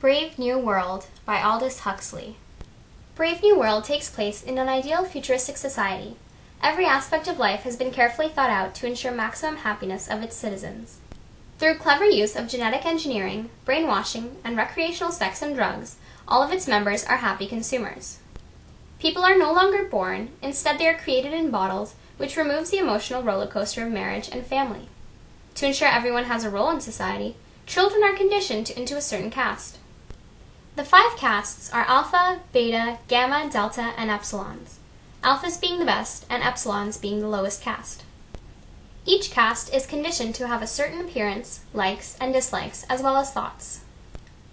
Brave New World by Aldous Huxley. Brave New World takes place in an ideal futuristic society. Every aspect of life has been carefully thought out to ensure maximum happiness of its citizens. Through clever use of genetic engineering, brainwashing, and recreational sex and drugs, all of its members are happy consumers. People are no longer born, instead they are created in bottles, which removes the emotional roller coaster of marriage and family. To ensure everyone has a role in society, children are conditioned into a certain caste. The 5 castes are Alpha, Beta, Gamma, Delta, and Epsilons. Alphas being the best, and Epsilons being the lowest caste. Each caste is conditioned to have a certain appearance, likes, and dislikes, as well as thoughts.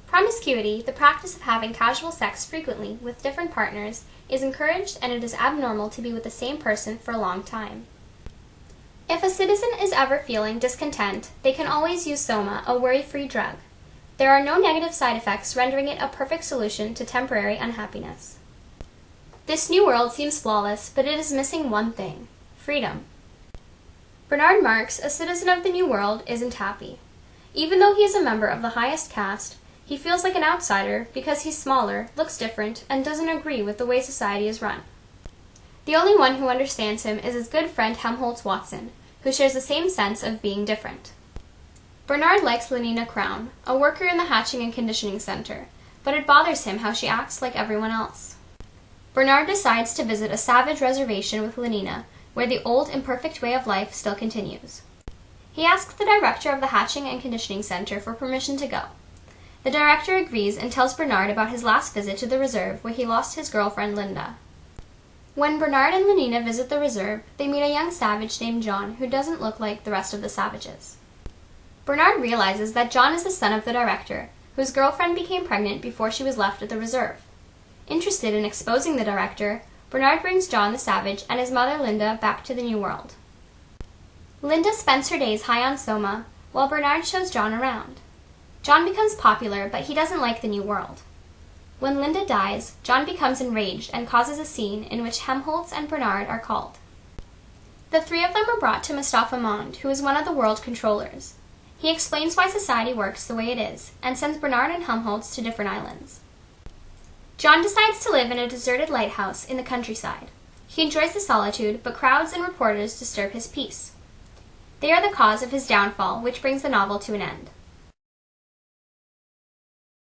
Promiscuity, the practice of having casual sex frequently with different partners, is encouraged, and it is abnormal to be with the same person for a long time. If a citizen is ever feeling discontent, they can always use Soma, a worry-free drug. There are no negative side effects, rendering it a perfect solution to temporary unhappiness. This new world seems flawless, but it is missing one thing: freedom. Bernard Marx, a citizen of the New World, isn't happy. Even though he is a member of the highest caste, he feels like an outsider because he's smaller, looks different, and doesn't agree with the way society is run. The only one who understands him is his good friend Helmholtz Watson, who shares the same sense of being different. Bernard likes Lenina Crown, a worker in the hatching and conditioning center, but it bothers him how she acts like everyone else. Bernard decides to visit a savage reservation with Lenina, where the old, imperfect way of life still continues. He asks the director of the hatching and conditioning center for permission to go. The director agrees and tells Bernard about his last visit to the reserve where he lost his girlfriend Linda. When Bernard and Lenina visit the reserve, they meet a young savage named John who doesn't look like the rest of the savages. Bernard realizes that John is the son of the director, whose girlfriend became pregnant before she was left at the reserve. Interested in exposing the director, Bernard brings John the savage and his mother Linda back to the New World. Linda spends her days high on Soma, while Bernard shows John around. John becomes popular, but he doesn't like the New World. When Linda dies, John becomes enraged and causes a scene in which Helmholtz and Bernard are called. The 3 of them are brought to Mustafa Mond, who is one of the world controllers. He explains why society works the way it is, and sends Bernard and Helmholtz to different islands. John decides to live in a deserted lighthouse in the countryside. He enjoys the solitude, but crowds and reporters disturb his peace. They are the cause of his downfall, which brings the novel to an end.